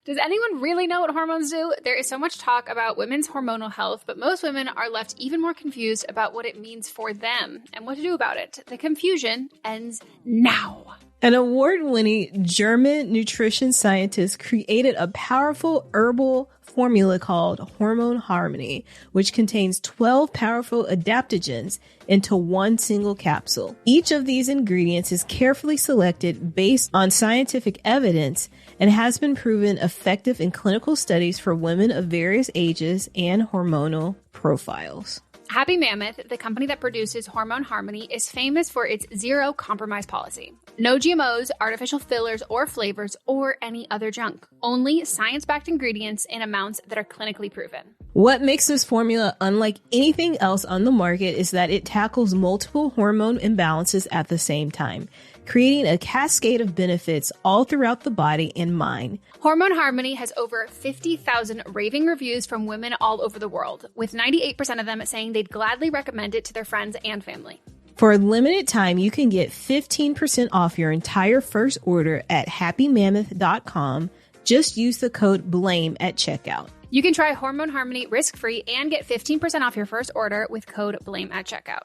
Does anyone really know what hormones do? There is so much talk about women's hormonal health, but most women are left even more confused about what it means for them and what to do about it. The confusion ends now. An award-winning German nutrition scientist created a powerful herbal formula called Hormone Harmony, which contains 12 powerful adaptogens into one single capsule. Each of these ingredients is carefully selected based on scientific evidence and has been proven effective in clinical studies for women of various ages and hormonal profiles. Happy Mammoth, the company that produces Hormone Harmony, is famous for its zero compromise policy. No GMOs, artificial fillers or flavors, or any other junk. Only science-backed ingredients in amounts that are clinically proven. What makes this formula unlike anything else on the market is that it tackles multiple hormone imbalances at the same time, creating a cascade of benefits all throughout the body and mind. Hormone Harmony has over 50,000 raving reviews from women all over the world, with 98% of them saying they'd gladly recommend it to their friends and family. For a limited time, you can get 15% off your entire first order at happymammoth.com. Just use the code BLAME at checkout. You can try Hormone Harmony risk-free and get 15% off your first order with code BLAME at checkout.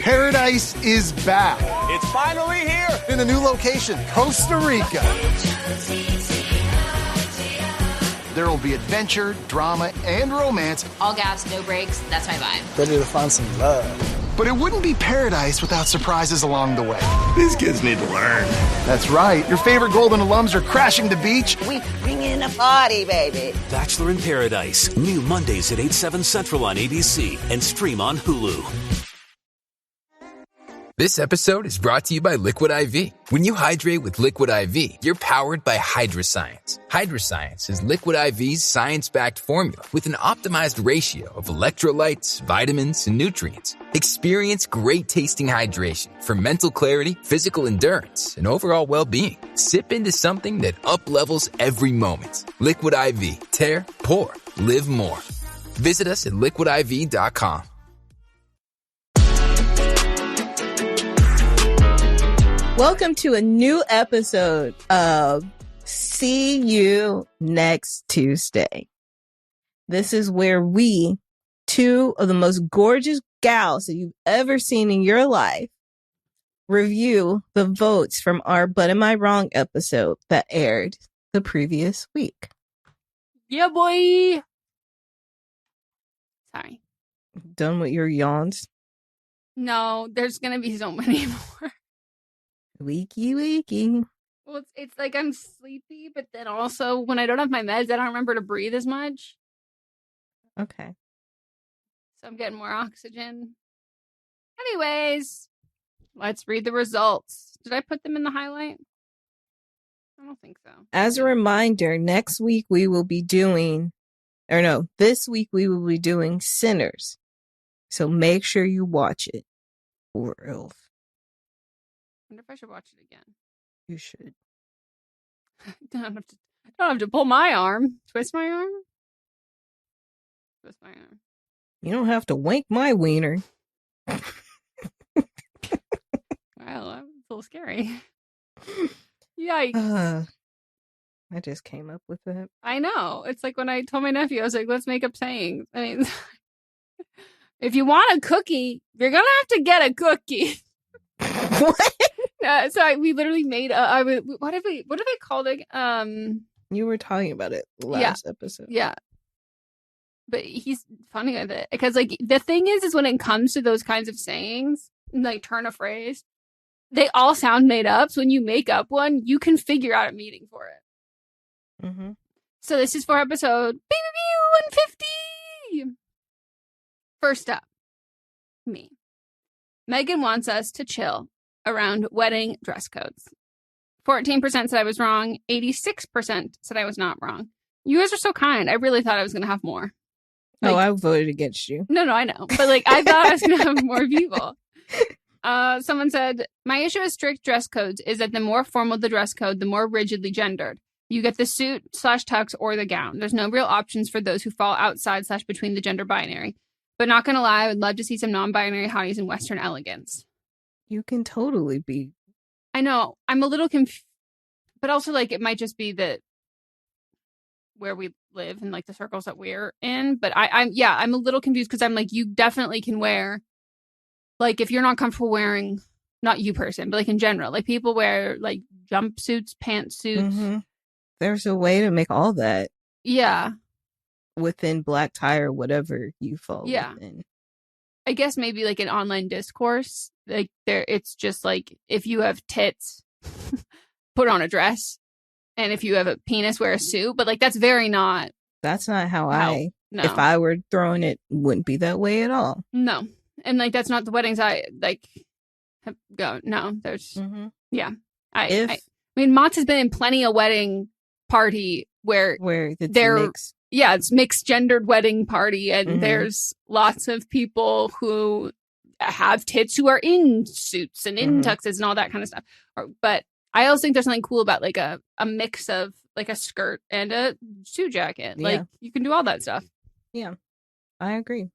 Paradise is back. It's finally here. In a new location, Costa Rica. There will be adventure, drama, and romance. All gas, no brakes. That's my vibe. Ready to find some love. But it wouldn't be paradise without surprises along the way. These kids need to learn. That's right. Your favorite Golden alums are crashing the beach. We bringing a party, baby. Bachelor in Paradise. New Mondays at 8/7 Central on ABC and stream on Hulu. This episode is brought to you by Liquid IV. When you hydrate with Liquid IV, you're powered by Hydroscience. Hydroscience is Liquid IV's science-backed formula with an optimized ratio of electrolytes, vitamins, and nutrients. Experience great-tasting hydration for mental clarity, physical endurance, and overall well-being. Sip into something that up-levels every moment. Liquid IV. Tear, pour, live more. Visit us at liquidiv.com. Welcome to a new episode of See You Next Tuesday. This is where we, two of the most gorgeous gals that you've ever seen in your life, review the votes from our But Am I Wrong episode that aired the previous week. Yeah, boy. Sorry. Done with your yawns? No, there's going to be so many more. Weaky. Well, it's like I'm sleepy, but then also when I don't have my meds, I don't remember to breathe as much. Okay. So I'm getting more oxygen. Anyways, let's read the results. Did I put them in the highlight? I don't think so. As a reminder, this week we will be doing Sinners. So make sure you watch it. Or else. I wonder if I should watch it again. You should. don't have to pull my arm. Twist my arm? Twist my arm. You don't have to wank my wiener. Wow, that was a little scary. Yikes. I just came up with that. I know. It's like when I told my nephew, I was like, let's make up sayings. I mean, if you want a cookie, you're going to have to get a cookie. What? We literally made what have they called it? You were talking about it last episode. Yeah. But he's funny with it. Because like the thing is when it comes to those kinds of sayings, like turn a phrase, they all sound made up. So when you make up one, you can figure out a meaning for it. Mm-hmm. So this is for episode 150. First up, me. Megan wants us to chill around wedding dress codes. 14% said I was wrong. 86% said I was not wrong. You guys are so kind. I really thought I was going to have more. I voted against you. No, I know. But I thought I was going to have more people. Someone said, my issue with strict dress codes is that the more formal the dress code, the more rigidly gendered. You get the suit/tux or the gown. There's no real options for those who fall outside/between the gender binary. But not going to lie, I would love to see some non-binary hotties in Western elegance. You can totally be. I know. I'm a little confused. But also, like, it might just be that where we live and, like, the circles that we're in. But I'm a little confused because I'm like, you definitely can wear, like, if you're not comfortable wearing, not you person, but, like, in general, like, people wear, like, jumpsuits, pantsuits. Mm-hmm. There's a way to make all that. Yeah. Within black tie or whatever you fall within. I guess maybe, like, an online discourse, like, it's just, like, if you have tits, put on a dress. And if you have a penis, wear a suit. But, like, that's not how no. If I were throwing it, wouldn't be that way at all. No. And, like, that's not the weddings I, like, go. No, there's, yeah. I mean, Mott's has been in plenty of wedding party where they're mixed. Yeah, it's mixed gendered wedding party. And there's lots of people who have tits who are in suits and in tuxes and all that kind of stuff. But I also think there's something cool about, like, a mix of, like, a skirt and a suit jacket. Like, you can do all that stuff. Yeah, I agree.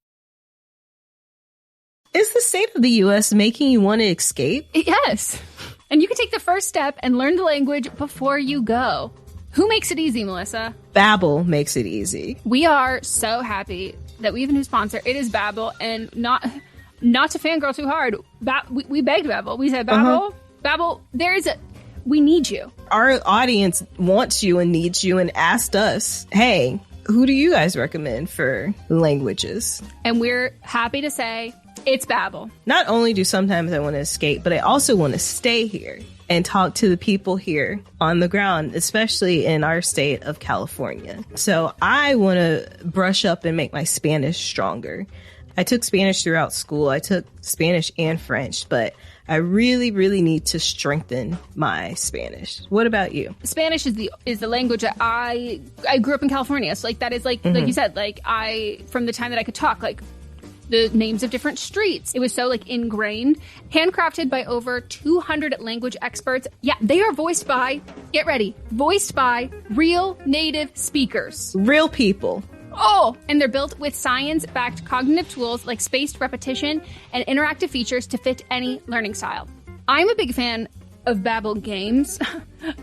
Is the state of the U.S. making you want to escape? Yes. And you can take the first step and learn the language before you go. Who makes it easy, Melissa? BAIW makes it easy. We are so happy that we have a new sponsor. It is BAIW, and not to fangirl too hard. We begged BAIW. We said, BAIW, BAIW, we need you. Our audience wants you and needs you and asked us, hey, who do you guys recommend for languages? And we're happy to say it's BAIW. Not only do sometimes I want to escape, but I also want to stay here and talk to the people here on the ground, especially in our state of California. So I want to brush up and make my Spanish stronger. I took Spanish throughout school. I took Spanish and French, but I really, really need to strengthen my Spanish. What about you? Spanish is the language that I grew up in California. So, like, that is, like, like you said, like, from the time that I could talk, like, the names of different streets. It was so, like, ingrained. Handcrafted by over 200 language experts. Yeah, they are voiced by, get ready, voiced by real native speakers. Real people. Oh, and they're built with science-backed cognitive tools like spaced repetition and interactive features to fit any learning style. I'm a big fan of BAIW games.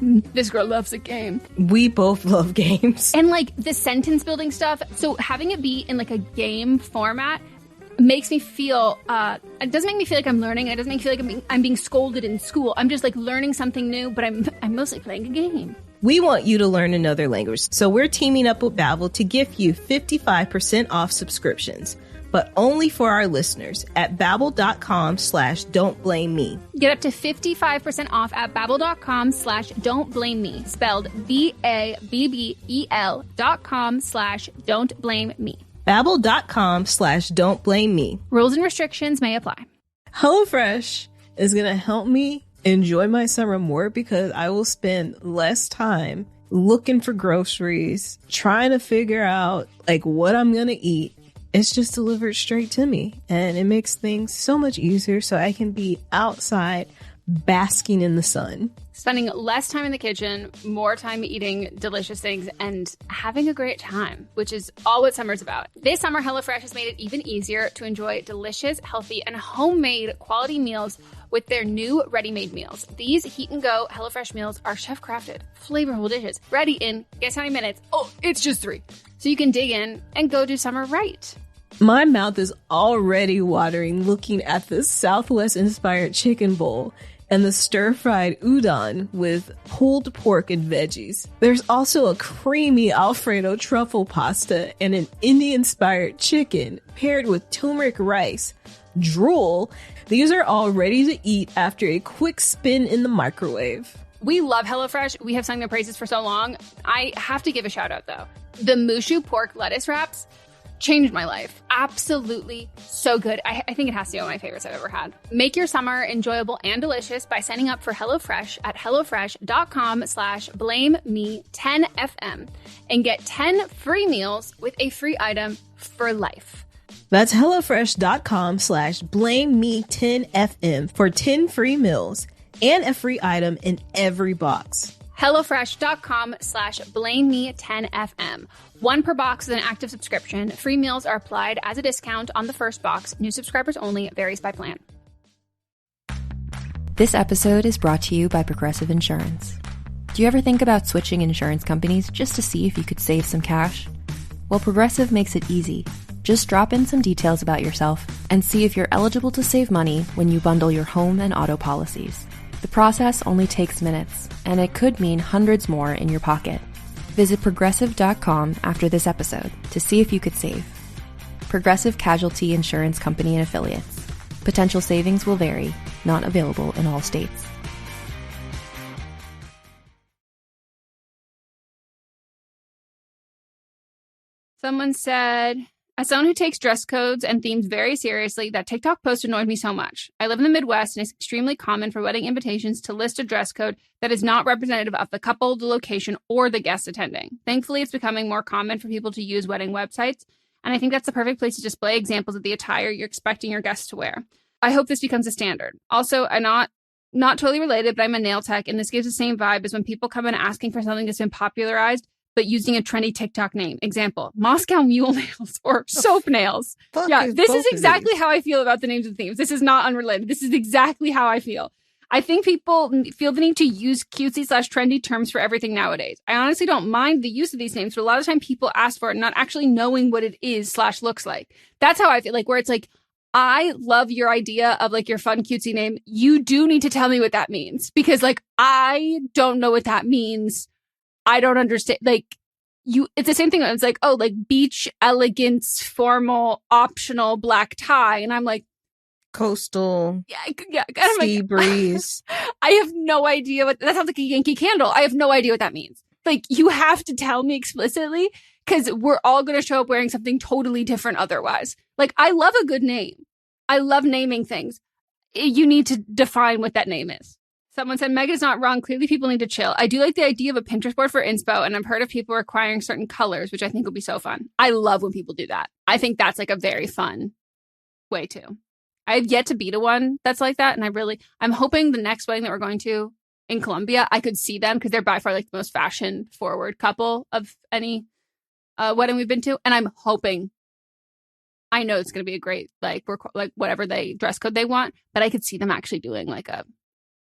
This girl loves a game. We both love games. And, like, the sentence building stuff. So having it be in, like, a game format makes me feel, it doesn't make me feel like I'm learning. It doesn't make me feel like I'm being scolded in school. I'm just, like, learning something new, but I'm mostly playing a game. We want you to learn another language, so we're teaming up with BAIW to give you 55% off subscriptions, but only for our listeners at babbel.com/don'tblameme. Get up to 55% off at babbel.com/don'tblameme, spelled BABBEL.com/don'tblameme. Babbel.com/don'tblameme. Rules and restrictions may apply. HelloFresh is going to help me enjoy my summer more because I will spend less time looking for groceries, trying to figure out, like, what I'm going to eat. It's just delivered straight to me, and it makes things so much easier so I can be outside basking in the sun. Spending less time in the kitchen, more time eating delicious things, and having a great time, which is all what summer's about. This summer, HelloFresh has made it even easier to enjoy delicious, healthy, and homemade quality meals with their new ready-made meals. These heat-and-go HelloFresh meals are chef-crafted, flavorful dishes, ready in, guess how many minutes? Oh, it's just 3. So you can dig in and go do summer right. My mouth is already watering looking at this Southwest-inspired chicken bowl and the stir-fried udon with pulled pork and veggies. There's also a creamy Alfredo truffle pasta and an Indian-inspired chicken paired with turmeric rice. Drool. These are all ready to eat after a quick spin in the microwave. We love HelloFresh. We have sung their praises for so long. I have to give a shout out, though. The Mushu pork lettuce wraps changed my life. Absolutely so good. I think it has to be one of my favorites I've ever had. Make your summer enjoyable and delicious by signing up for HelloFresh at hellofresh.com/blameme10fm and get 10 free meals with a free item for life. That's hellofresh.com/blameme10fm for 10 free meals and a free item in every box. HelloFresh.com/blameme10fm. 1 per box with an active subscription. Free meals are applied as a discount on the first box. New subscribers only. Varies by plan. This episode is brought to you by Progressive Insurance. Do you ever think about switching insurance companies just to see if you could save some cash? Well, Progressive makes it easy. Just drop in some details about yourself and see if you're eligible to save money when you bundle your home and auto policies. The process only takes minutes, and it could mean hundreds more in your pocket. Visit Progressive.com after this episode to see if you could save. Progressive Casualty Insurance Company and Affiliates. Potential savings will vary. Not available in all states. Someone said, as someone who takes dress codes and themes very seriously, that TikTok post annoyed me so much. I live in the Midwest, and it's extremely common for wedding invitations to list a dress code that is not representative of the couple, the location, or the guest attending. Thankfully, it's becoming more common for people to use wedding websites, and I think that's the perfect place to display examples of the attire you're expecting your guests to wear. I hope this becomes a standard. Also, I'm not totally related, but I'm a nail tech, and this gives the same vibe as when people come in asking for something that's been popularized, but using a trendy TikTok name. Example, Moscow Mule Nails or Soap Nails. Yeah, this is exactly how I feel about the names of themes. This is not unrelated. This is exactly how I feel. I think people feel the need to use cutesy/trendy terms for everything nowadays. I honestly don't mind the use of these names, but a lot of the time people ask for it, not actually knowing what it is/looks like. That's how I feel, like, where it's like, I love your idea of like your fun cutesy name. You do need to tell me what that means, because like, I don't know what that means. I don't understand. Like, it's the same thing. It's like, oh, like beach, elegance, formal, optional, black tie. And I'm like, coastal, yeah, sea breeze. I have no idea what that sounds like. A Yankee Candle. I have no idea what that means. Like, you have to tell me explicitly, because we're all going to show up wearing something totally different otherwise. Like, I love a good name. I love naming things. You need to define what that name is. Someone said, Megan is not wrong. Clearly, people need to chill. I do like the idea of a Pinterest board for inspo, and I've heard of people requiring certain colors, which I think would be so fun. I love when people do that. I think that's like a very fun way too. I have yet to be to one that's like that, and I'm hoping the next wedding that we're going to in Colombia, I could see them, because they're by far like the most fashion-forward couple of any wedding we've been to, and I'm hoping. I know it's going to be a great like whatever they dress code they want, but I could see them actually doing like a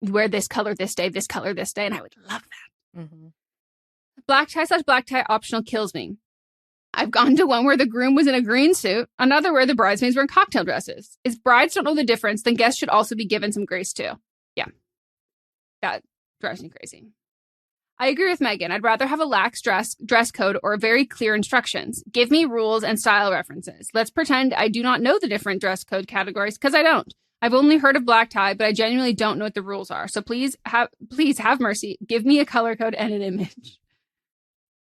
wear this color this day, this color this day, and I would love that. Mm-hmm. Black tie/black tie optional kills me. I've gone to one where the groom was in a green suit, another where the bridesmaids were in cocktail dresses. If brides don't know the difference, then guests should also be given some grace too. Yeah, that drives me crazy. I agree with Megan. I'd rather have a lax dress code or very clear instructions. Give me rules and style references. Let's pretend I do not know the different dress code categories, because I don't. I've only heard of black tie, but I genuinely don't know what the rules are. So please have mercy. Give me a color code and an image.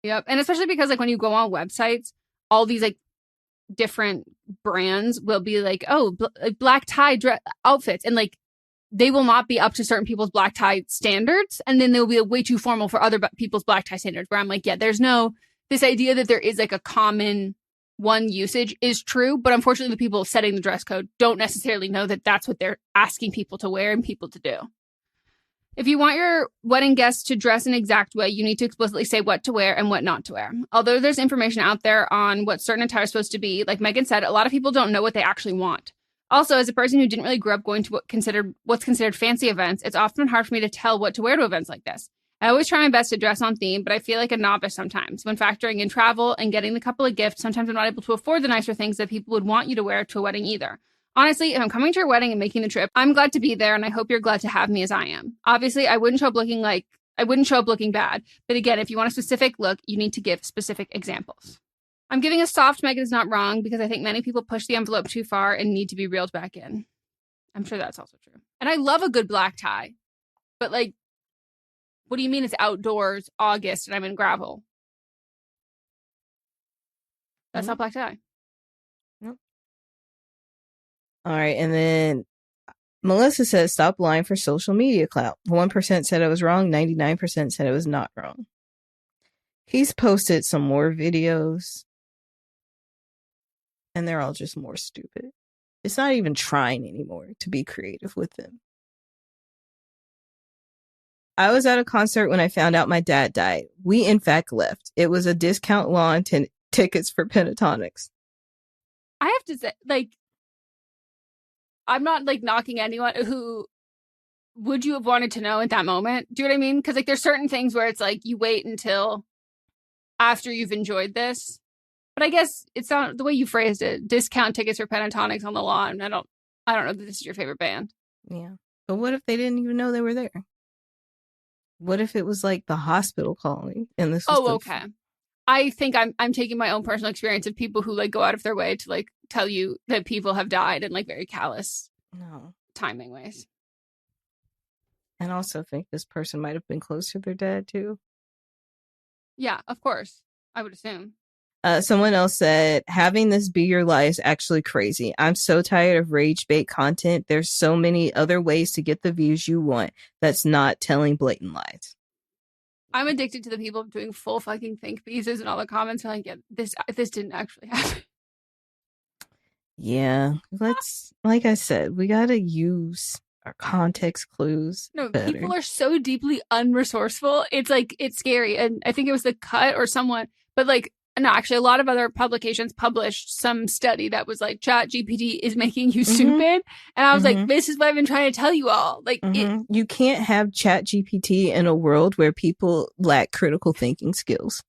Yep. And especially because like when you go on websites, all these like different brands will be like, oh, black tie outfits. And like, they will not be up to certain people's black tie standards. And then they'll be way too formal for other people's black tie standards, where I'm like, yeah, there's this idea that there is like a common one usage is true, but unfortunately the people setting the dress code don't necessarily know that that's what they're asking people to wear and people to do. If you want your wedding guests to dress an exact way, you need to explicitly say what to wear and what not to wear. Although there's information out there on what certain attire is supposed to be, like Megan said, a lot of people don't know what they actually want. Also, as a person who didn't really grow up going to what's considered fancy events, it's often hard for me to tell what to wear to events like this. I always try my best to dress on theme, but I feel like a novice sometimes. When factoring in travel and getting the couple of gifts, sometimes I'm not able to afford the nicer things that people would want you to wear to a wedding either. Honestly, if I'm coming to your wedding and making the trip, I'm glad to be there, and I hope you're glad to have me as I am. Obviously, I wouldn't show up looking bad, but again, if you want a specific look, you need to give specific examples. I'm giving a soft Megan is not wrong, because I think many people push the envelope too far and need to be reeled back in. I'm sure that's also true. And I love a good black tie, but like, what do you mean it's outdoors, August, and I'm in gravel? That's not black tie. Nope. All right. And then Melissa says, stop lying for social media clout. 1% said I was wrong. 99% said I was not wrong. He's posted some more videos, and they're all just more stupid. It's not even trying anymore to be creative with them. I was at a concert when I found out my dad died. We, in fact, left. It was a discount lawn tickets for Pentatonics. I have to say, like, I'm not, like, knocking anyone who would you have wanted to know at that moment? Do you know what I mean? Because like there's certain things where it's like you wait until after you've enjoyed this. But I guess it's not the way you phrased it. Discount tickets for Pentatonics on the lawn. I don't know that this is your favorite band. Yeah. But what if they didn't even know they were there? What if it was like the hospital calling and this was okay. I think I'm taking my own personal experience of people who like go out of their way to like tell you that people have died in like very callous timing ways. And also think this person might have been close to their dad too. Yeah, of course. I would assume. Someone else said, having this be your life is actually crazy. I'm so tired of rage bait content. There's so many other ways to get the views you want that's not telling blatant lies. I'm addicted to the people doing full fucking think pieces, and all the comments are like, yeah, this didn't actually happen. Yeah, like I said, we gotta use our context clues. No, better. People are so deeply unresourceful. It's like, it's scary. And I think it was The Cut or someone, but like, no, actually, a lot of other publications published some study that was like, ChatGPT is making you stupid. And I was like, this is what I've been trying to tell you all. Like, you can't have ChatGPT in a world where people lack critical thinking skills.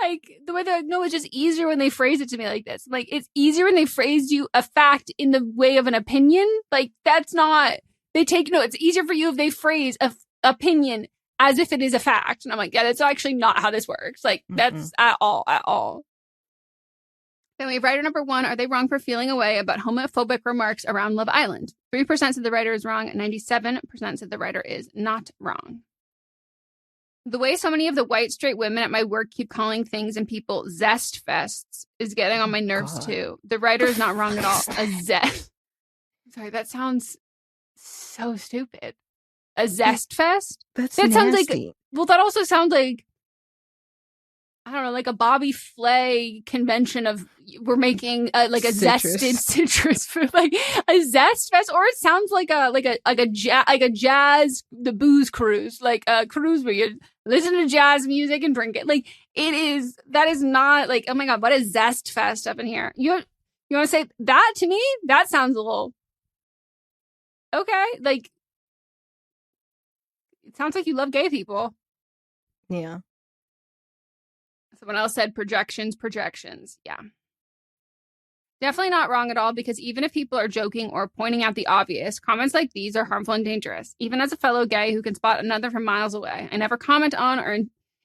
Like, the way they're like, no, it's just easier when they phrase it to me like this. Like, it's easier when they phrase you a fact in the way of an opinion. Like, that's not, it's easier for you if they phrase a opinion as if it is a fact. And I'm like, yeah, that's actually not how this works. Like, that's at all. Then we have writer number 1. Are they wrong for feeling a way about homophobic remarks around Love Island? 3% said the writer is wrong, and 97% said the writer is not wrong. The way so many of the white straight women at my work keep calling things and people zest fests is getting on my nerves too. The writer is not wrong at all. A zest. Sorry, that sounds so stupid. A zest fest? That sounds like, well, that also sounds like, I don't know, like a Bobby Flay convention of we're making like a zested citrus fruit, like a zest fest, or it sounds like a jazz, the booze cruise, like a cruise where you listen to jazz music and drink it. Like that is not like, oh my God, what is zest fest up in here? You want to say that to me? That sounds a little okay. Like, it sounds like you love gay people. Yeah. Someone else said projections. Yeah. Definitely not wrong at all, because even if people are joking or pointing out the obvious, comments like these are harmful and dangerous. Even as a fellow gay who can spot another from miles away, I never comment on or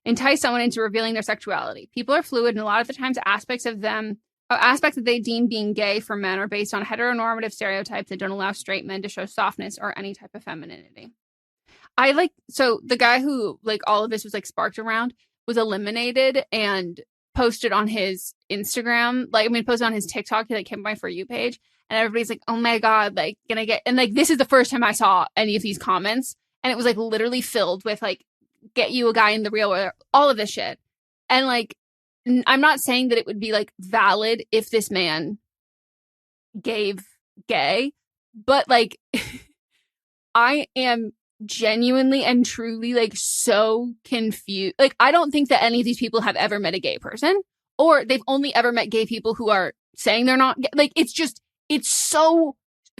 entice someone into revealing their sexuality. People are fluid, and a lot of the times aspects that they deem being gay for men are based on heteronormative stereotypes that don't allow straight men to show softness or any type of femininity. So the guy who like all of this was like sparked around was eliminated and posted on his Instagram, posted on his TikTok. He like came to my For You page, and everybody's like, oh my God, like, gonna get, and like, this is the first time I saw any of these comments, and it was like literally filled with like, get you a guy in the real world, all of this shit. And like, I'm not saying that it would be like valid if this man gave gay, but like, I am genuinely and truly like so confused. Like, I don't think that any of these people have ever met a gay person, or they've only ever met gay people who are saying they're not gay. Like, it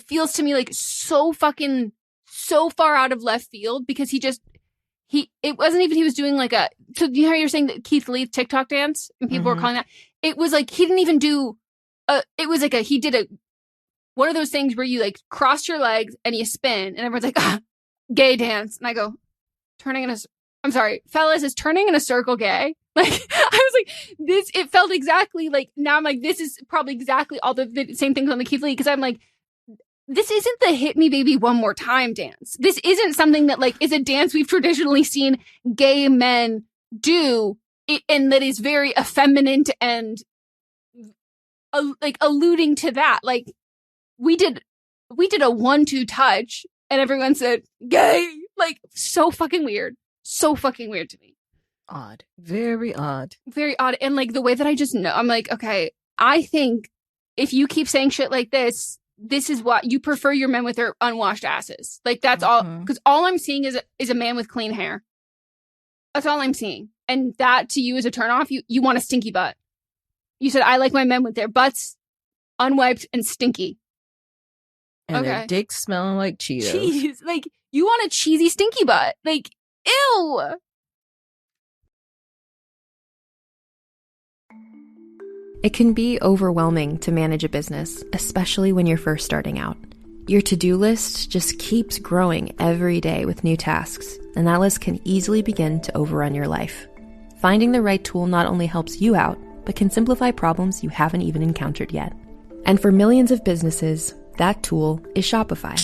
feels to me like so far out of left field, because it wasn't even, he was doing like so you know how you're saying that Keith Lee TikTok dance and people were calling that, it was like, he didn't even do it was like he did one of those things where you like cross your legs and you spin, and everyone's like, gay dance. And I go, I'm sorry, fellas, is turning in a circle gay? Like, I was like, it felt exactly like, now I'm like, this is probably exactly all the same things on the Keith Lee, because I'm like, this isn't the hit me baby one more time dance. This isn't something that like is a dance we've traditionally seen gay men do, and that is very effeminate and like alluding to that. Like, we did a 1-2 touch, and everyone said gay. Like, so fucking weird to me. Odd. Very odd. And like the way that I just know, I'm like, okay, I think if you keep saying shit like this is what you prefer, your men with their unwashed asses. Like, that's all, because all I'm seeing is a man with clean hair. That's all I'm seeing. And that to you is a turnoff. You want a stinky butt. You said, I like my men with their butts unwiped and stinky. And their dicks smelling like Cheetos. Jeez, like, You want a cheesy stinky butt. Like, ew. It can be overwhelming to manage a business, especially when you're first starting out. Your to-do list just keeps growing every day with new tasks, and that list can easily begin to overrun your life. Finding the right tool not only helps you out, but can simplify problems you haven't even encountered yet. And for millions of businesses, that tool is Shopify.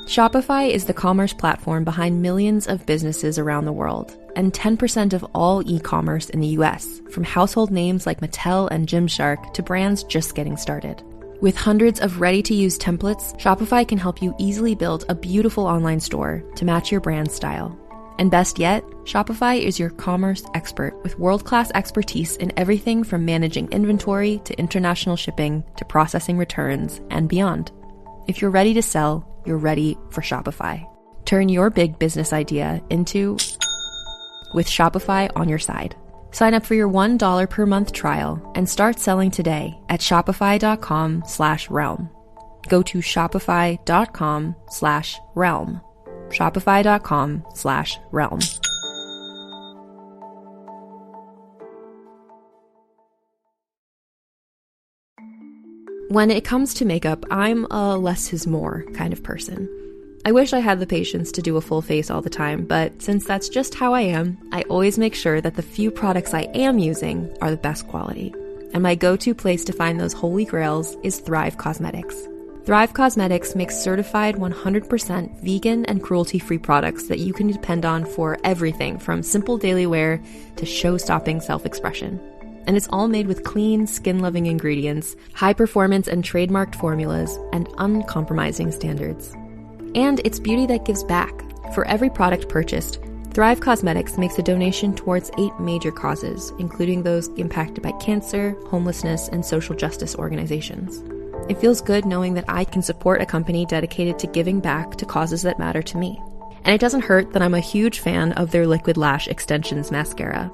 Shopify is the commerce platform behind millions of businesses around the world, and 10% of all e-commerce in the US, from household names like Mattel and Gymshark to brands just getting started. With hundreds of ready-to-use templates, Shopify can help you easily build a beautiful online store to match your brand style. And best yet, Shopify is your commerce expert with world-class expertise in everything from managing inventory to international shipping to processing returns and beyond. If you're ready to sell, you're ready for Shopify. Turn your big business idea into with Shopify on your side. Sign up for your $1 per month trial and start selling today at shopify.com/realm. Go to shopify.com/realm. Shopify.com/realm. When it comes to makeup, I'm a less is more kind of person. I wish I had the patience to do a full face all the time, but since that's just how I am, I always make sure that the few products I am using are the best quality. And my go-to place to find those holy grails is Thrive Causemetics. Thrive Causemetics makes certified 100% vegan and cruelty-free products that you can depend on for everything from simple daily wear to show-stopping self-expression. And it's all made with clean, skin-loving ingredients, high-performance and trademarked formulas, and uncompromising standards. And it's beauty that gives back. For every product purchased, Thrive Causemetics makes a donation towards 8 major causes, including those impacted by cancer, homelessness, and social justice organizations. It feels good knowing that I can support a company dedicated to giving back to causes that matter to me. And it doesn't hurt that I'm a huge fan of their Liquid Lash Extensions mascara.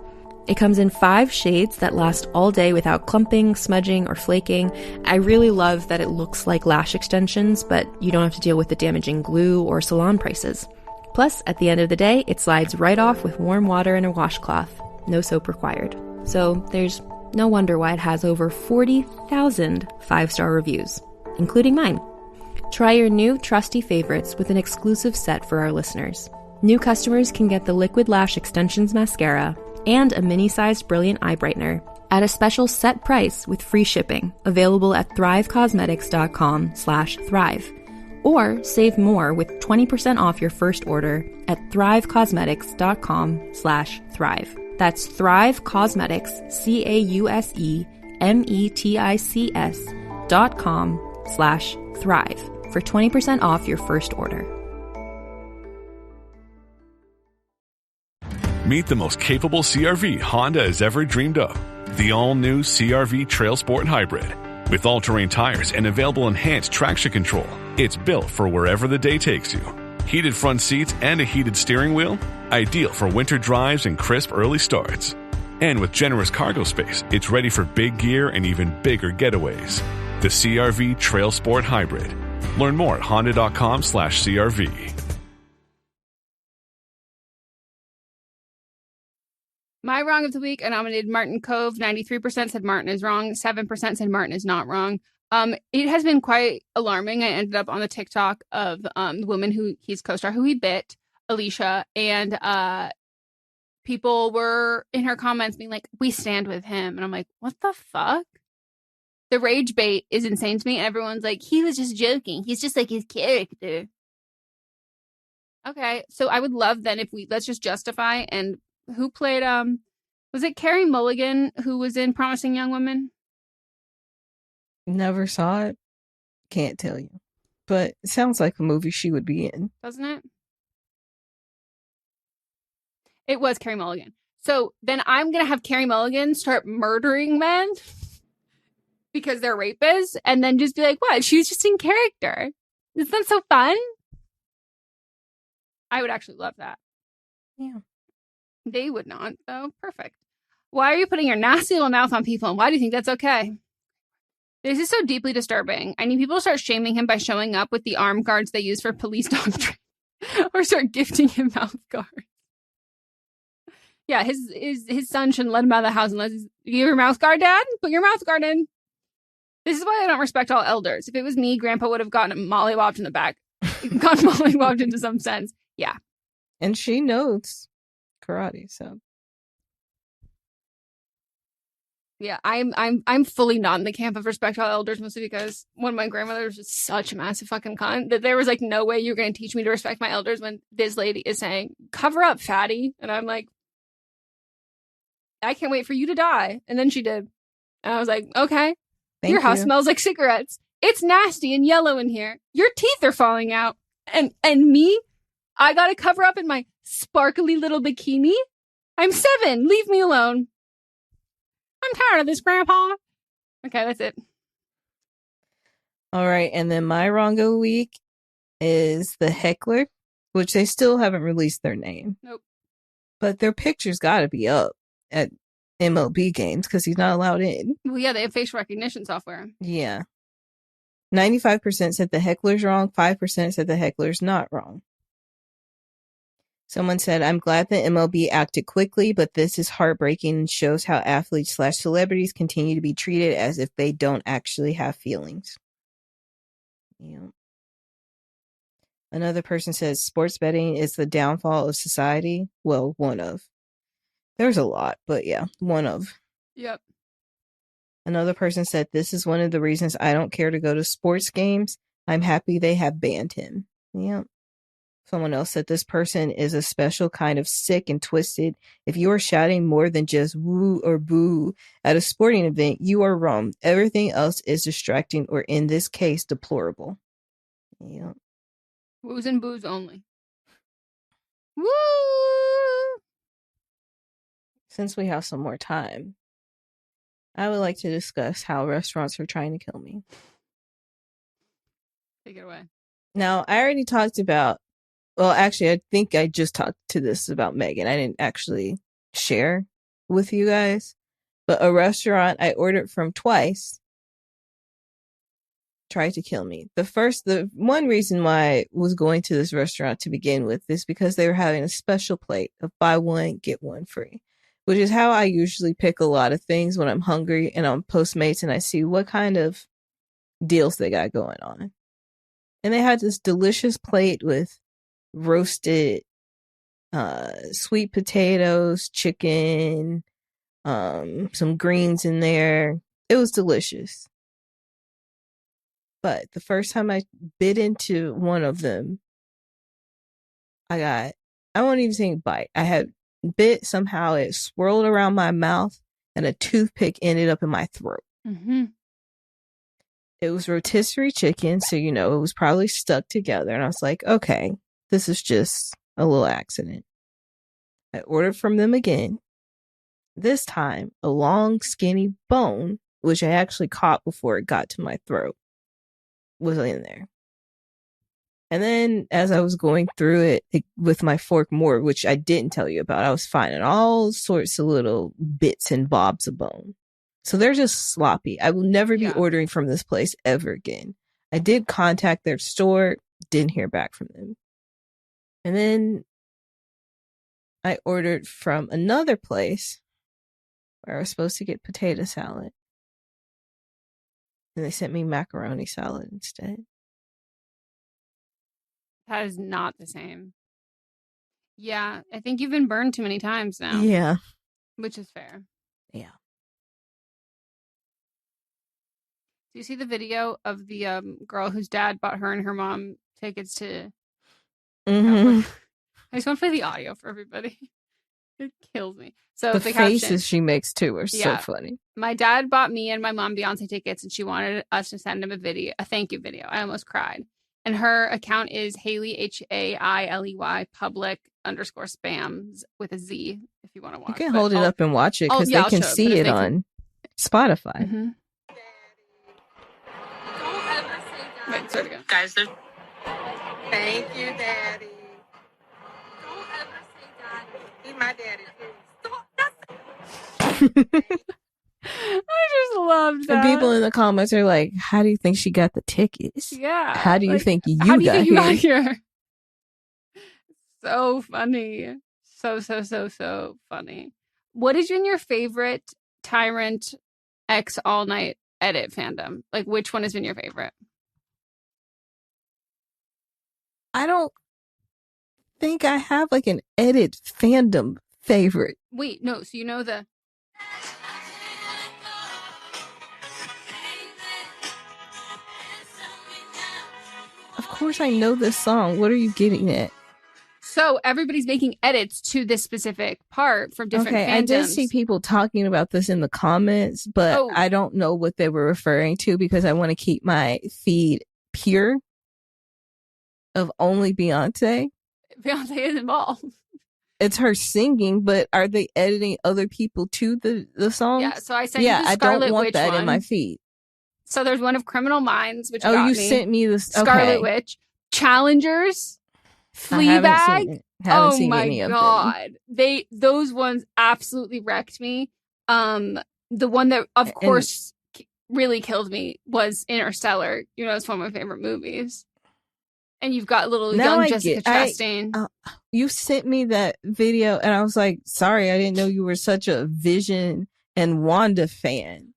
It comes in 5 shades that last all day without clumping, smudging, or flaking. I really love that it looks like lash extensions, but you don't have to deal with the damaging glue or salon prices. Plus, at the end of the day, it slides right off with warm water and a washcloth. No soap required. So there's no wonder why it has over 40,000 5-star reviews, including mine. Try your new trusty favorites with an exclusive set for our listeners. New customers can get the Liquid Lash Extensions mascara and a mini-sized brilliant eye brightener at a special set price with free shipping, available at thrivecosmetics.com/thrive. Or save more with 20% off your first order at thrivecosmetics.com/thrive. That's Thrive Cosmetics, CAUSEMETICS.com/thrive for 20% off your first order. Meet the most capable CR-V Honda has ever dreamed of. The all-new CR-V Trail Sport Hybrid. With all-terrain tires and available enhanced traction control, it's built for wherever the day takes you. Heated front seats and a heated steering wheel? Ideal for winter drives and crisp early starts. And with generous cargo space, it's ready for big gear and even bigger getaways. The CR-V Trail Sport Hybrid. Learn more at honda.com/CRV. My wrong of the week, I nominated Martin Cove. 93% said Martin is wrong. 7% said Martin is not wrong. It has been quite alarming. I ended up on the TikTok of the woman who he's co-star who he bit, Alicia, and people were in her comments being like, "We stand with him," and I'm like, "What the fuck?" The rage bait is insane to me, and everyone's like, "He was just joking. He's just like his character." Okay, so I would love then if let's just justify and. Who played, was it Carey Mulligan who was in Promising Young Woman? Never saw it. Can't tell you. But it sounds like a movie she would be in. Doesn't it? It was Carey Mulligan. So then I'm going to have Carey Mulligan start murdering men because they're rapists and then just be like, what? She was just in character. Isn't that so fun? I would actually love that. Yeah. They would not, though. Perfect. Why are you putting your nasty little mouth on people, and why do you think that's okay? This is so deeply disturbing. I need people to start shaming him by showing up with the armed guards they use for police dog training. Or start gifting him mouth guards. Yeah, his son shouldn't let him out of the house unless he's, you give your mouth guard, Dad? Put your mouth guard in. This is why I don't respect all elders. If it was me, Grandpa would have gotten mollywopped in the back. Gotten mollywopped into some sense. Yeah. And she knows karate, so. Yeah, I'm fully not in the camp of respect all elders, mostly because one of my grandmothers was such a massive fucking cunt that there was like no way you're going to teach me to respect my elders when this lady is saying, cover up, fatty. And I'm like, I can't wait for you to die. And then she did. And I was like, okay. Your house smells like cigarettes. It's nasty and yellow in here. Your teeth are falling out. And me? I gotta cover up in my sparkly little bikini? I'm 7. Leave me alone. I'm tired of this, Grandpa. Okay, that's it. All right, and then my wrong of the week is the heckler, which they still haven't released their name. Nope. But their picture's got to be up at MLB games because he's not allowed in. Well, yeah, they have facial recognition software. Yeah. 95% said the heckler's wrong. 5% said the heckler's not wrong. Someone said, I'm glad the MLB acted quickly, but this is heartbreaking and shows how athletes/celebrities continue to be treated as if they don't actually have feelings. Yeah. Another person says, sports betting is the downfall of society. Well, one of. There's a lot, but yeah, one of. Yep. Another person said, this is one of the reasons I don't care to go to sports games. I'm happy they have banned him. Yep. Someone else said this person is a special kind of sick and twisted. If you are shouting more than just woo or boo at a sporting event, you are wrong. Everything else is distracting or in this case, deplorable. Yeah. Woos and boos only. Woo! Since we have some more time, I would like to discuss how restaurants are trying to kill me. Take it away. Now, I already talked about, well, actually, I think I just talked to this about Meghan. I didn't actually share with you guys, but a restaurant I ordered from twice tried to kill me. The one reason why I was going to this restaurant to begin with is because they were having a special plate of buy one, get one free, which is how I usually pick a lot of things when I'm hungry and on Postmates and I see what kind of deals they got going on. And they had this delicious plate with roasted sweet potatoes, chicken, some greens in there. It was delicious. But the first time I bit into one of them, I won't even say bite. I had bit, somehow it swirled around my mouth and a toothpick ended up in my throat. Mm-hmm. It was rotisserie chicken, so it was probably stuck together. And I was like, okay, this is just a little accident. I ordered from them again. This time, a long, skinny bone, which I actually caught before it got to my throat, was in there. And then as I was going through it with my fork more, which I didn't tell you about, I was finding all sorts of little bits and bobs of bone. So they're just sloppy. I will never be ordering from this place ever again. I did contact their store, didn't hear back from them. And then I ordered from another place where I was supposed to get potato salad. And they sent me macaroni salad instead. That is not the same. Yeah, I think you've been burned too many times now. Yeah. Which is fair. Yeah. Do you see the video of the girl whose dad bought her and her mom tickets to... Mm-hmm. I just want to play the audio for everybody. It kills me. So the faces caption, she makes too are so funny. My dad bought me and my mom Beyonce tickets, and she wanted us to send him a thank you video. I almost cried. And her account is Hailey, Hailey, public _spams with a Z if you want to watch. You can hold it up and watch it because they can see it on Spotify. Mm-hmm. Wait, start again. Guys, there's... Thank you, Daddy. Don't ever say Daddy. He's my daddy, too. I just loved that. And people in the comments are like, how do you think she got the tickets? Yeah. How do you think you got here? So funny. So funny. What has been your favorite Tyrant X All Night edit fandom? Like, which one has been your favorite? I don't think I have like an edit fandom favorite. Wait, no. So you know the... Of course I know this song. What are you getting at? So everybody's making edits to this specific part from different fandoms. I did see people talking about this in the comments, but I don't know what they were referring to because I want to keep my feed pure of only Beyonce. Beyonce is involved. It's her singing, but are they editing other people to the songs? Yeah, so I sent you the Scarlet I don't want Witch that one. in my feed. So there's one of Criminal Minds, which you got me. Sent me the Scarlet Witch, Challengers, Fleabag. Haven't seen any of them. Those ones absolutely wrecked me. The one that, of course, really killed me was Interstellar. You know, it's one of my favorite movies. And you've got little young Jessica Chastain. You sent me that video, and I was like, sorry, I didn't know you were such a Vision and Wanda fan.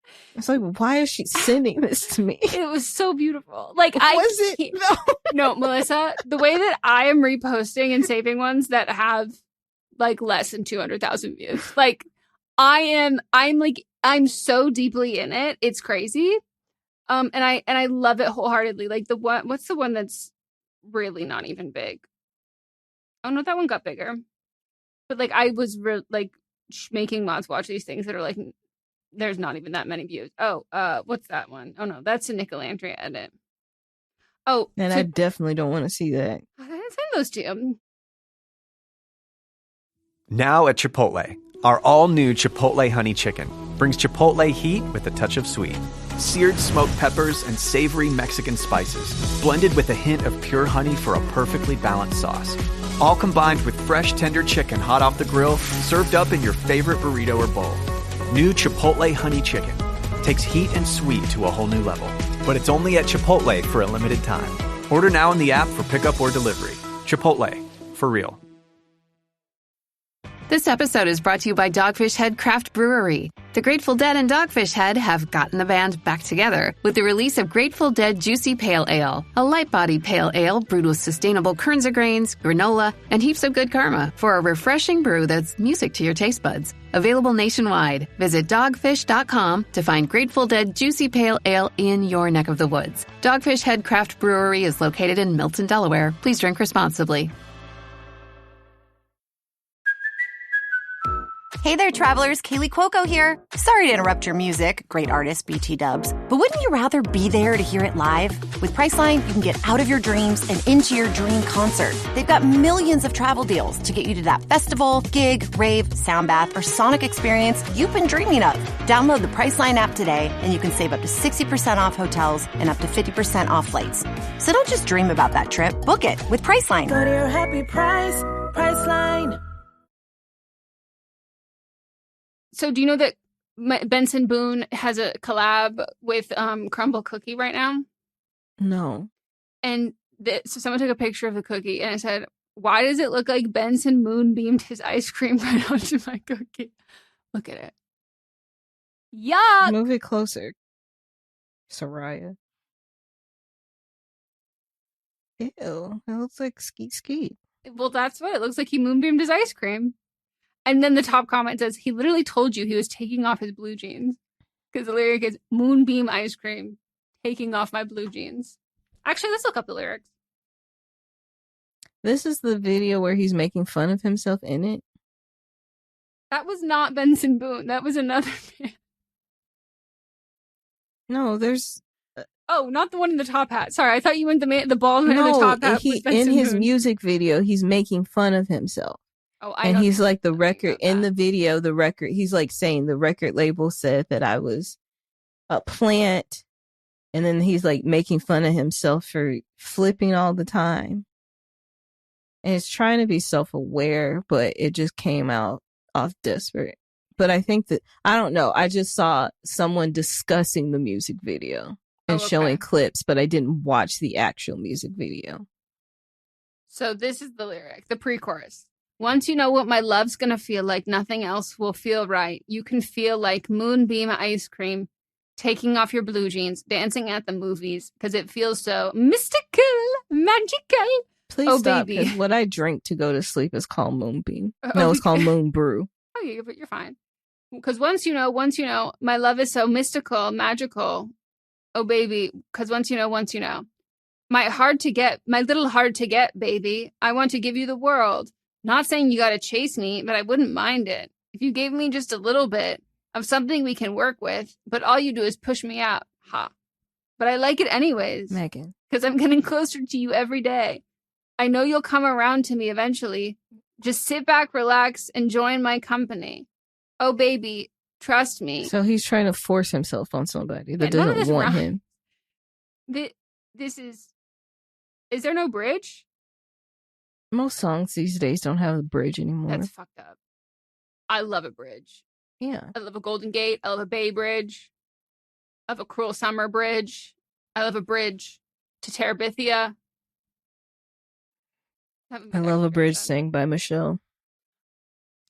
I was like, why is she sending this to me? It was so beautiful. Like, was it? No, Melissa, the way that I am reposting and saving ones that have like less than 200,000 views. Like, I'm so deeply in it. It's crazy. And I love it wholeheartedly. Like what's the one that's really not even big? Oh no, that one got bigger. But like I was making mods watch these things that are like, there's not even that many views. Oh, what's that one? Oh no, that's a Nicolandria edit. Oh, and I definitely don't want to see that. I didn't send those to you. Now at Chipotle, our all-new Chipotle Honey Chicken brings Chipotle heat with a touch of sweet. Seared smoked peppers and savory Mexican spices, blended with a hint of pure honey for a perfectly balanced sauce. All combined with fresh, tender chicken hot off the grill, served up in your favorite burrito or bowl. New Chipotle Honey Chicken takes heat and sweet to a whole new level. But it's only at Chipotle for a limited time. Order now in the app for pickup or delivery. Chipotle, for real. This episode is brought to you by Dogfish Head Craft Brewery. The Grateful Dead and Dogfish Head have gotten the band back together with the release of Grateful Dead Juicy Pale Ale, a light-bodied pale ale brewed with sustainable Kernza grains, granola, and heaps of good karma for a refreshing brew that's music to your taste buds. Available nationwide. Visit dogfish.com to find Grateful Dead Juicy Pale Ale in your neck of the woods. Dogfish Head Craft Brewery is located in Milton, Delaware. Please drink responsibly. Hey there, travelers. Kaylee Cuoco here. Sorry to interrupt your music, great artist BT Dubs, but wouldn't you rather be there to hear it live? With Priceline, you can get out of your dreams and into your dream concert. They've got millions of travel deals to get you to that festival, gig, rave, sound bath, or sonic experience you've been dreaming of. Download the Priceline app today, and you can save up to 60% off hotels and up to 50% off flights. So don't just dream about that trip. Book it with Priceline. Go to your happy price, Priceline. So do you know that Benson Boone has a collab with Crumble Cookie right now? No. And so someone took a picture of the cookie and it said, why does it look like Benson moonbeamed his ice cream right onto my cookie? Look at it. Yuck! Move it closer, Soraya. Ew, it looks like skeet skeet. Well, that's what it looks like. He moonbeamed his ice cream. And then the top comment says, he literally told you he was taking off his blue jeans. Because the lyric is, moonbeam ice cream, taking off my blue jeans. Actually, let's look up the lyrics. This is the video where he's making fun of himself in it. That was not Benson Boone. That was another man. No, there's... Oh, not the one in the top hat. Sorry, I thought you meant the bald man in the top hat. In his music video, he's making fun of himself. Oh, and he's like the record in the video, he's like saying the record label said that I was a plant. And then he's like making fun of himself for flipping all the time. And it's trying to be self-aware, but it just came out off desperate. But I think I don't know. I just saw someone discussing the music video and showing clips, but I didn't watch the actual music video. So this is the lyric, the pre-chorus. Once you know what my love's gonna feel like, nothing else will feel right. You can feel like moonbeam ice cream, taking off your blue jeans, dancing at the movies, because it feels so mystical, magical. Please stop, because what I drink to go to sleep is called Moonbeam. It's called Moon Brew. Oh, yeah, but you're fine. Because once you know, my love is so mystical, magical. Oh, baby, because once you know. My little hard to get, baby. I want to give you the world. Not saying you got to chase me, but I wouldn't mind it. If you gave me just a little bit of something we can work with, but all you do is push me out. Ha. But I like it anyways. Megan. Because I'm getting closer to you every day. I know you'll come around to me eventually. Just sit back, relax, and join my company. Oh, baby, trust me. So he's trying to force himself on somebody that doesn't want him. This is there no bridge? Most songs these days don't have a bridge anymore. That's fucked up. I love a bridge. Yeah. I love a Golden Gate. I love a Bay Bridge. I love a Cruel Summer Bridge. I love a bridge to Terabithia. I love a bridge sang by Michelle.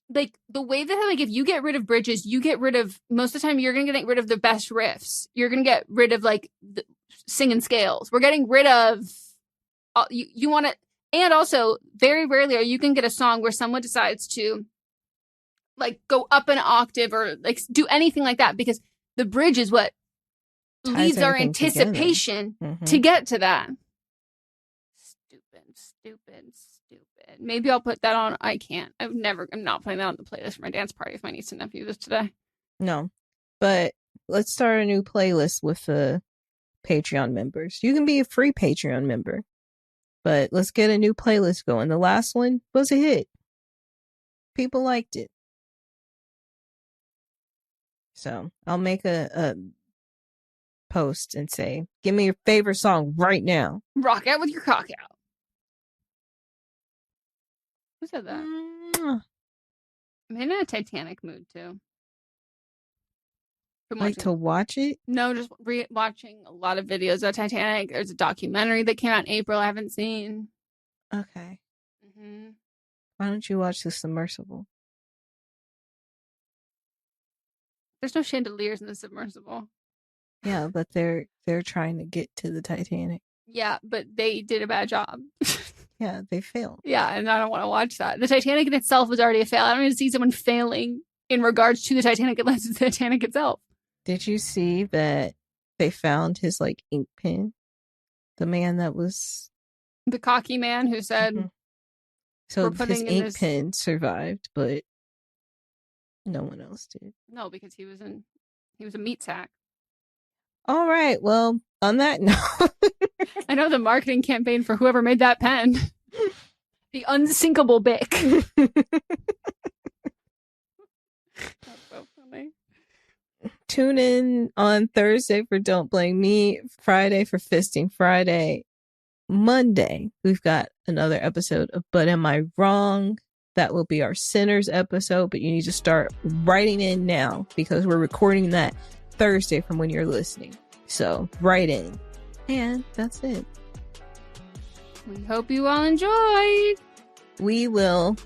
Like, the way that, like, if you get rid of bridges, you get rid of, most of the time, you're going to get rid of the best riffs. You're going to get rid of, like, the singing scales. We're getting rid of, you want to, and also, very rarely are you can get a song where someone decides to, like, go up an octave or, like, do anything like that, because the bridge is what leads our anticipation to get to that. Stupid. Maybe I'll put that on. I can't. I'm not putting that on the playlist for my dance party if my niece and nephew is today. No. But let's start a new playlist with the Patreon members. You can be a free Patreon member. But let's get a new playlist going. The last one was a hit. People liked it. So I'll make a post and say, give me your favorite song right now. Rock out with your cock out. Who said that? I'm in a Titanic mood, too. Like to watch it? No, just watching a lot of videos of Titanic. There's a documentary that came out in April I haven't seen. Okay. Why don't you watch The Submersible? There's no chandeliers in The Submersible. Yeah, but they're trying to get to the Titanic. Yeah, but they did a bad job. Yeah, they failed. Yeah, and I don't want to watch that. The Titanic in itself was already a fail. I don't need to see someone failing in regards to the Titanic unless it's the Titanic itself. Did you see that they found his, like, ink pen? The man that was... The cocky man who said... So his ink pen survived, but no one else did. No, because he was a meat sack. All right, well, on that note... I know the marketing campaign for whoever made that pen. The unsinkable Bic. That's so funny. Tune in on Thursday for Don't Blame Me, Friday for Fisting Friday. Monday, we've got another episode of But Am I Wrong? That will be our Sinners episode, but you need to start writing in now because we're recording that Thursday from when you're listening. So, write in. And that's it. We hope you all enjoyed. We will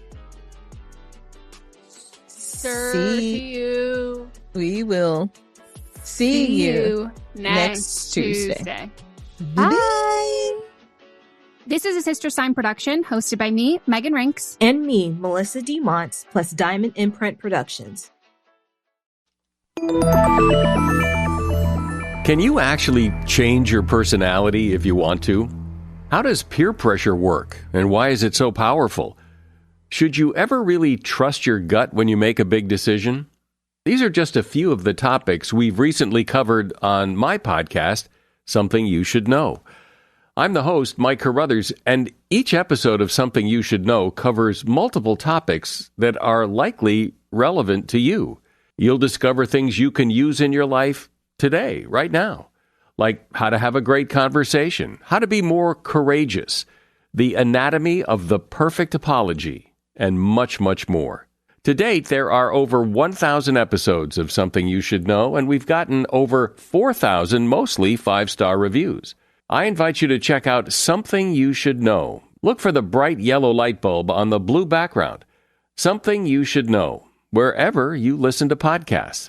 see you. We will see you next Tuesday. Bye. This is a Sister Sign production hosted by me, Megan Rinks. And me, Melissa D. Montz, plus Diamond Imprint Productions. Can you actually change your personality if you want to? How does peer pressure work, and why is it so powerful? Should you ever really trust your gut when you make a big decision? These are just a few of the topics we've recently covered on my podcast, Something You Should Know. I'm the host, Mike Carruthers, and each episode of Something You Should Know covers multiple topics that are likely relevant to you. You'll discover things you can use in your life today, right now, like how to have a great conversation, how to be more courageous, the anatomy of the perfect apology, and much, much more. To date, there are over 1,000 episodes of Something You Should Know, and we've gotten over 4,000 mostly 5-star reviews. I invite you to check out Something You Should Know Look for the bright yellow light bulb on the blue background. Something you should know, wherever you listen to podcasts.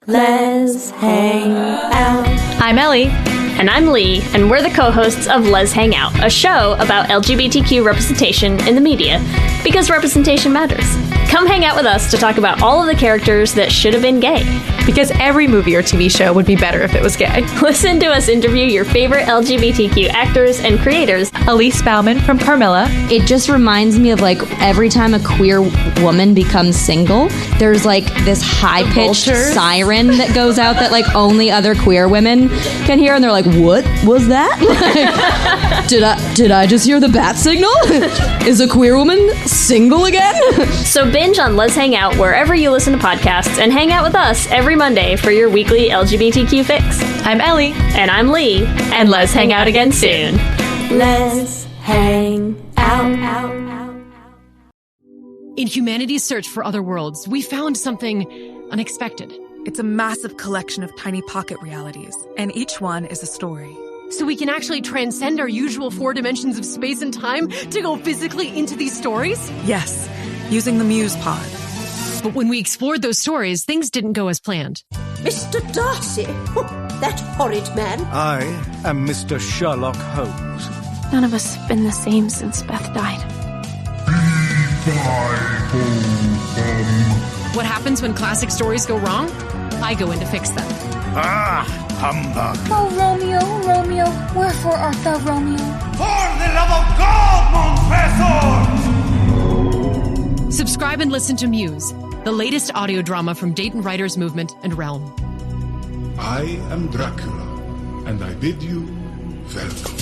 Let's hang out. I'm Ellie. And I'm Lee, and we're the co-hosts of Let's Hang Out, a show about LGBTQ representation in the media, because representation matters. Come hang out with us to talk about all of the characters that should have been gay. Because every movie or TV show would be better if it was gay. Listen to us interview your favorite LGBTQ actors and creators. Elise Bauman from Carmilla. It just reminds me of like every time a queer woman becomes single, there's like this high-pitched siren that goes out that like only other queer women can hear, and they're like, what was that? Like, did I just hear the bat signal? Is a queer woman single again? So binge on Let's Hang Out wherever you listen to podcasts, and hang out with us every Monday for your weekly LGBTQ fix. I'm Ellie. And I'm Lee. And let's hang out again soon. Let's hang out. In humanity's search for other worlds, we found something unexpected. It's a massive collection of tiny pocket realities, and each one is a story. So we can actually transcend our usual 4 dimensions of space and time to go physically into these stories? Yes, using the Muse Pod. But when we explored those stories, things didn't go as planned. Mr. Darcy? That horrid man. I am Mr. Sherlock Holmes. None of us have been the same since Beth died. What happens when classic stories go wrong? I go in to fix them. Ah, humbug. Oh, Romeo, Romeo, wherefore art thou Romeo? For the love of God, Montresor! Subscribe and listen to Muse, the latest audio drama from Dayton Writers Movement and Realm. I am Dracula, and I bid you welcome.